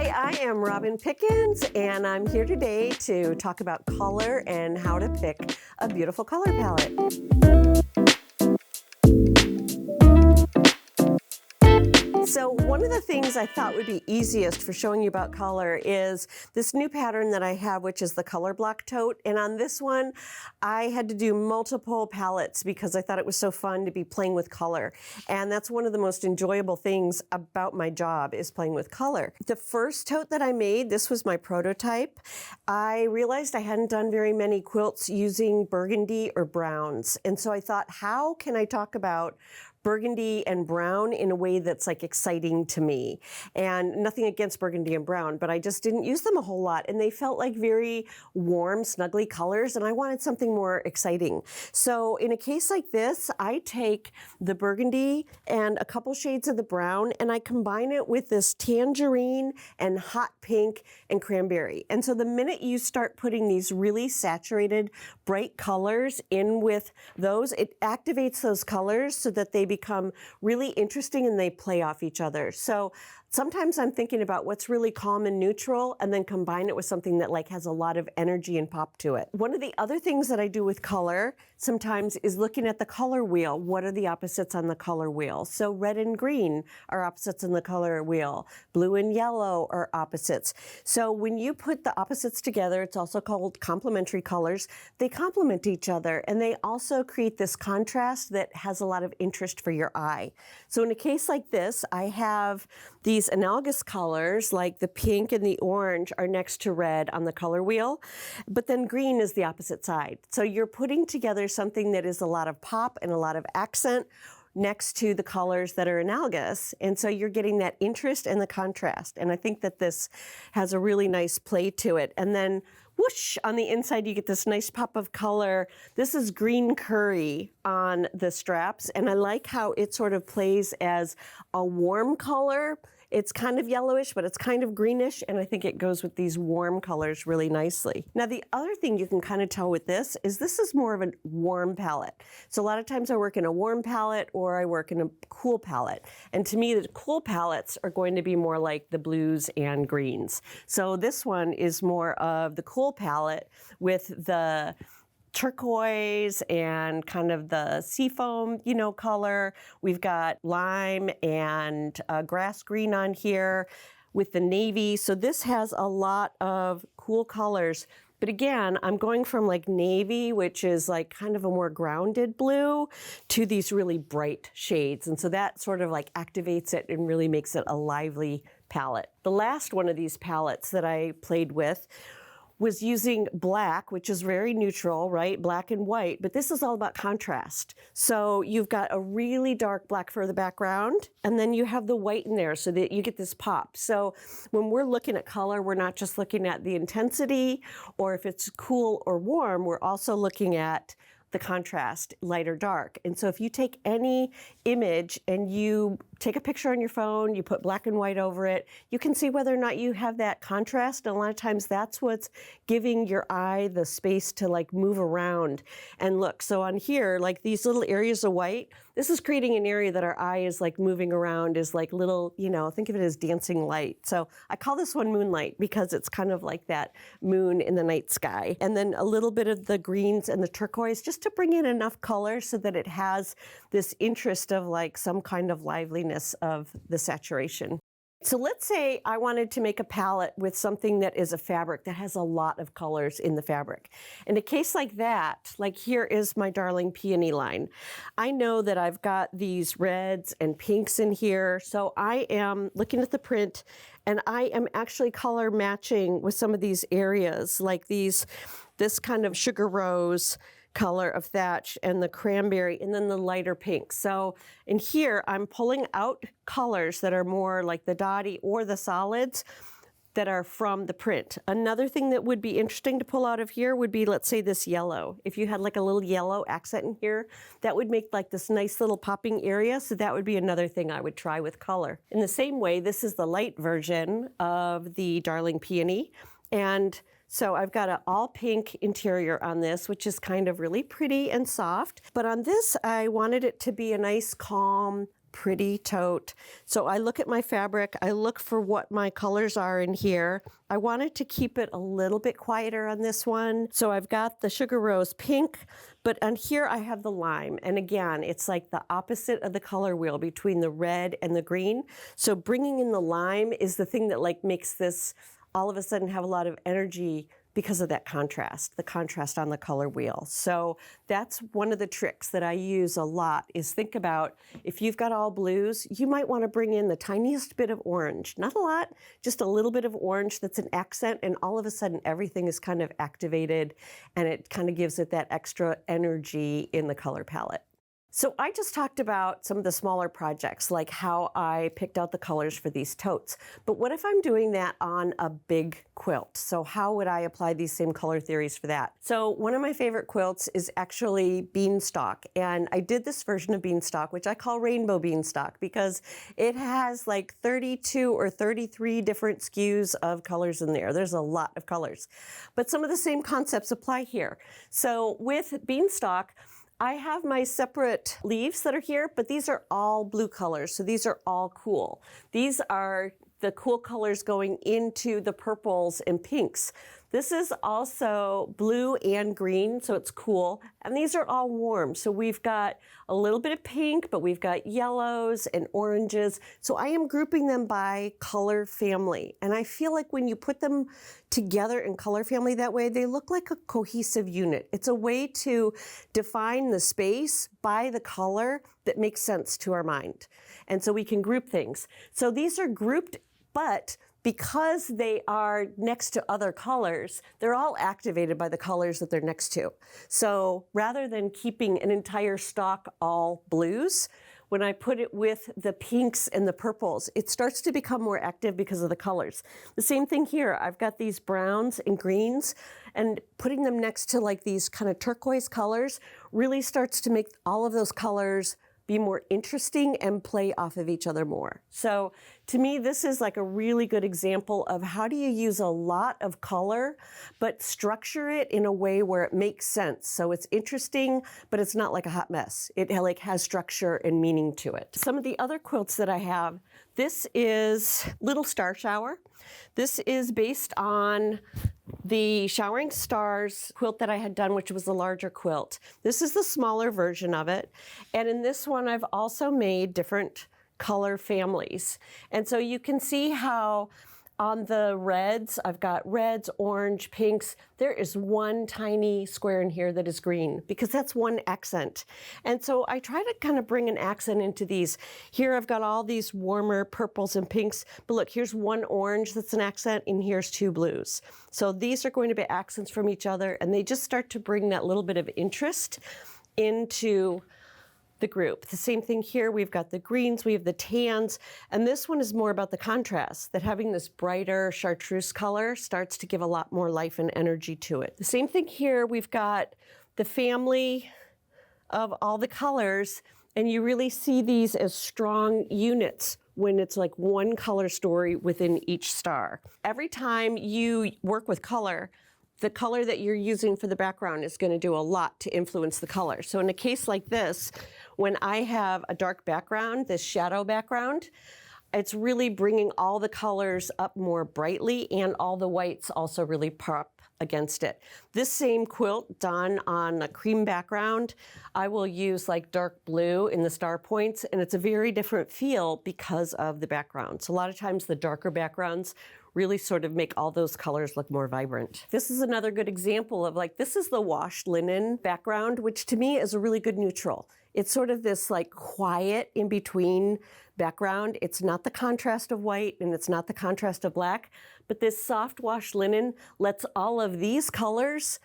Hi, I am Robin Pickens, and I'm here today to talk about color and how to pick a beautiful color palette. So one of the things I thought would be easiest for showing you about color is this new pattern that I have, which is the color block tote. And on this one, I had to do multiple palettes because I thought it was so fun to be playing with color. And that's one of the most enjoyable things about my job is playing with color. The first tote that I made, this was my prototype. I realized I hadn't done very many quilts using burgundy or browns. And so I thought, how can I talk about burgundy and brown in a way that's like exciting to me? And nothing against burgundy and brown, but I just didn't use them a whole lot. And they felt like very warm, snuggly colors, and I wanted something more exciting. So in a case like this, I take the burgundy and a couple shades of the brown, and I combine it with this tangerine and hot pink and cranberry. And so the minute you start putting these really saturated, bright colors in with those, it activates those colors so that they become really interesting and they play off each other. So sometimes I'm thinking about what's really calm and neutral and then combine it with something that like has a lot of energy and pop to it. One of the other things that I do with color sometimes is looking at the color wheel. What are the opposites on the color wheel? So red and green are opposites on the color wheel. Blue and yellow are opposites. So when you put the opposites together, it's also called complementary colors. They complement each other and they also create this contrast that has a lot of interest for your eye. So in a case like this, I have these analogous colors like the pink and the orange are next to red on the color wheel, but then green is the opposite side. So you're putting together something that is a lot of pop and a lot of accent next to the colors that are analogous. And so you're getting that interest and the contrast. And I think that this has a really nice play to it. And then whoosh, on the inside you get this nice pop of color. This is green curry on the straps, and I like how it sort of plays as a warm color. It's kind of yellowish, but it's kind of greenish, and I think it goes with these warm colors really nicely. Now, the other thing you can kind of tell with this is more of a warm palette. So a lot of times I work in a warm palette or I work in a cool palette. And to me, the cool palettes are going to be more like the blues and greens. So this one is more of the cool palette with the turquoise and kind of the seafoam, color. We've got lime and grass green on here with the navy. So this has a lot of cool colors. But again, I'm going from like navy, which is like kind of a more grounded blue, to these really bright shades. And so that sort of like activates it and really makes it a lively palette. The last one of these palettes that I played with was using black, which is very neutral, right? Black and white, but this is all about contrast. So you've got a really dark black for the background, and then you have the white in there so that you get this pop. So when we're looking at color, we're not just looking at the intensity or if it's cool or warm, we're also looking at the contrast, light or dark. And so if you take any image and you take a picture on your phone, you put black and white over it, you can see whether or not you have that contrast. And a lot of times that's what's giving your eye the space to like move around and look. So on here, like these little areas of white, this is creating an area that our eye is like moving around, is like little, think of it as dancing light. So I call this one moonlight because it's kind of like that moon in the night sky. And then a little bit of the greens and the turquoise just to bring in enough color so that it has this interest of like some kind of liveliness of the saturation. So let's say I wanted to make a palette with something that is a fabric that has a lot of colors in the fabric. In a case like that, like here is my darling peony line. I know that I've got these reds and pinks in here, so I am looking at the print and I am actually color matching with some of these areas, like this kind of sugar rose color of thatch and the cranberry and then the lighter pink. So in here, I'm pulling out colors that are more like the dotty or the solids that are from the print. Another thing that would be interesting to pull out of here would be, let's say, this yellow. If you had like a little yellow accent in here, that would make like this nice little popping area. So that would be another thing I would try with color. In the same way, this is the light version of the Darling Peony. And so I've got an all pink interior on this, which is kind of really pretty and soft. But on this, I wanted it to be a nice, calm, pretty tote. So I look at my fabric, I look for what my colors are in here. I wanted to keep it a little bit quieter on this one. So I've got the sugar rose pink, but on here I have the lime. And again, it's like the opposite of the color wheel between the red and the green. So bringing in the lime is the thing that like makes this all of a sudden have a lot of energy because of that contrast, the contrast on the color wheel. So that's one of the tricks that I use a lot is think about if you've got all blues, you might want to bring in the tiniest bit of orange. Not a lot, just a little bit of orange that's an accent, and all of a sudden everything is kind of activated and it kind of gives it that extra energy in the color palette. So I just talked about some of the smaller projects, like how I picked out the colors for these totes. But what if I'm doing that on a big quilt? So how would I apply these same color theories for that? So one of my favorite quilts is actually beanstalk. And I did this version of beanstalk, which I call rainbow beanstalk, because it has like 32 or 33 different SKUs of colors in there. There's a lot of colors. But some of the same concepts apply here. So with beanstalk, I have my separate leaves that are here, but these are all blue colors, so these are all cool. These are the cool colors going into the purples and pinks. This is also blue and green, so it's cool. And these are all warm. So we've got a little bit of pink, but we've got yellows and oranges. So I am grouping them by color family. And I feel like when you put them together in color family that way, they look like a cohesive unit. It's a way to define the space by the color that makes sense to our mind. And so we can group things. So these are grouped, but because they are next to other colors, they're all activated by the colors that they're next to. So rather than keeping an entire stock all blues, when I put it with the pinks and the purples, it starts to become more active because of the colors. The same thing here. I've got these browns and greens, and putting them next to like these kind of turquoise colors really starts to make all of those colors be more interesting and play off of each other more. So to me, this is like a really good example of how do you use a lot of color, but structure it in a way where it makes sense. So it's interesting, but it's not like a hot mess. It like has structure and meaning to it. Some of the other quilts that I have, this is Little Star Shower. This is based on the Showering Stars quilt that I had done, which was the larger quilt. This is the smaller version of it. And in this one, I've also made different color families. And so you can see how on the reds, I've got reds, orange, pinks. There is one tiny square in here that is green because that's one accent. And so I try to kind of bring an accent into these. Here I've got all these warmer purples and pinks, but look, here's one orange that's an accent and here's two blues. So these are going to be accents from each other, and they just start to bring that little bit of interest into the group. The same thing here, we've got the greens, we have the tans, and this one is more about the contrast, that having this brighter chartreuse color starts to give a lot more life and energy to it. The same thing here, we've got the family of all the colors, and you really see these as strong units when it's like one color story within each star. Every time you work with color, the color that you're using for the background is going to do a lot to influence the color. So in a case like this, when I have a dark background, this shadow background, it's really bringing all the colors up more brightly, and all the whites also really pop against it. This same quilt done on a cream background, I will use like dark blue in the star points, and it's a very different feel because of the background. So a lot of times the darker backgrounds really sort of make all those colors look more vibrant. This is another good example of like, this is the washed linen background, which to me is a really good neutral. It's sort of this like quiet in between background. It's not the contrast of white and it's not the contrast of black, but this soft washed linen lets all of these colors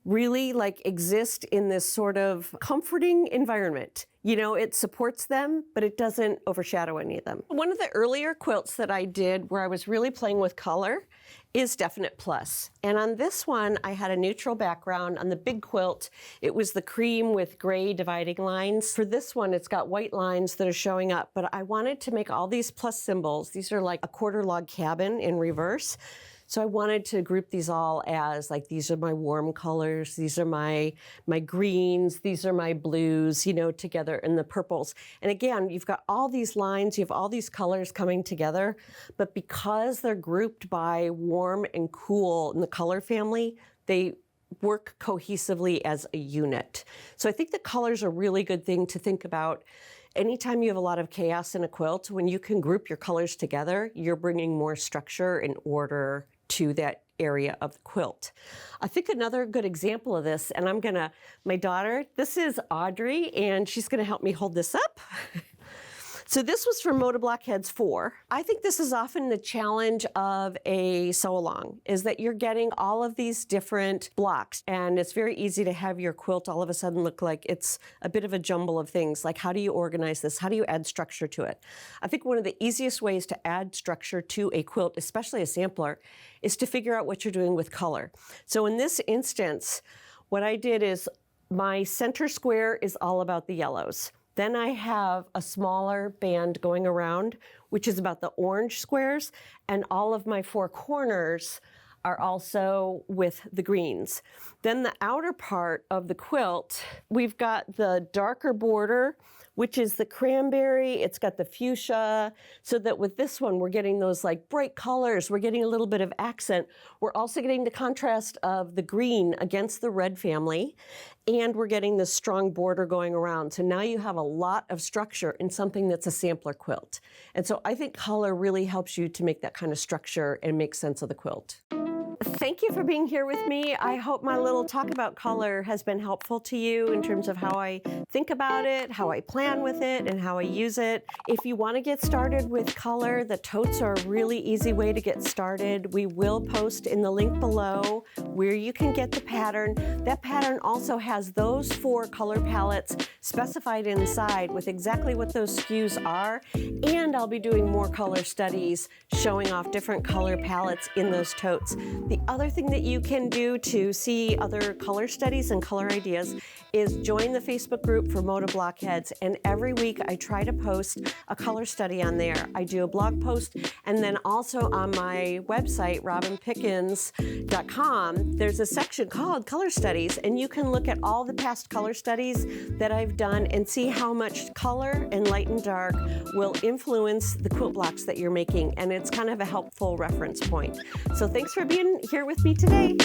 really like exist in this sort of comforting environment. You know, it supports them, but it doesn't overshadow any of them. One of the earlier quilts that I did where I was really playing with color is Definite Plus. And on this one, I had a neutral background. On the big quilt, it was the cream with gray dividing lines. For this one, it's got white lines that are showing up, but I wanted to make all these plus symbols. These are like a quarter log cabin in reverse. So I wanted to group these all as like, these are my warm colors, these are my greens, these are my blues, you know, together in the purples. And again, you've got all these lines, you have all these colors coming together, but because they're grouped by warm and cool in the color family, they work cohesively as a unit. So I think the colors are a really good thing to think about. Anytime you have a lot of chaos in a quilt, when you can group your colors together, you're bringing more structure and order to that area of the quilt. I think another good example of this, and my daughter, this is Audrey, and she's gonna help me hold this up. So this was from Moda Blockheads 4. I think this is often the challenge of a sew-along, is that you're getting all of these different blocks, and it's very easy to have your quilt all of a sudden look like it's a bit of a jumble of things. Like, how do you organize this? How do you add structure to it? I think one of the easiest ways to add structure to a quilt, especially a sampler, is to figure out what you're doing with color. So in this instance, what I did is my center square is all about the yellows. Then I have a smaller band going around, which is about the orange squares, and all of my 4 corners are also with the greens. Then the outer part of the quilt, we've got the darker border, which is the cranberry, it's got the fuchsia, so that with this one, we're getting those like bright colors, we're getting a little bit of accent. We're also getting the contrast of the green against the red family, and we're getting this strong border going around. So now you have a lot of structure in something that's a sampler quilt. And so I think color really helps you to make that kind of structure and make sense of the quilt. Thank you for being here with me. I hope my little talk about color has been helpful to you in terms of how I think about it, how I plan with it, and how I use it. If you want to get started with color, the totes are a really easy way to get started. We will post in the link below where you can get the pattern. That pattern also has those 4 color palettes specified inside with exactly what those SKUs are, and I'll be doing more color studies showing off different color palettes in those totes. The other thing that you can do to see other color studies and color ideas is join the Facebook group for Moda Blockheads, and every week I try to post a color study on there. I do a blog post, and then also on my website, robinpickens.com, there's a section called Color Studies, and you can look at all the past color studies that I've done and see how much color and light and dark will influence the quilt blocks that you're making, and it's kind of a helpful reference point. So thanks for being here with me today.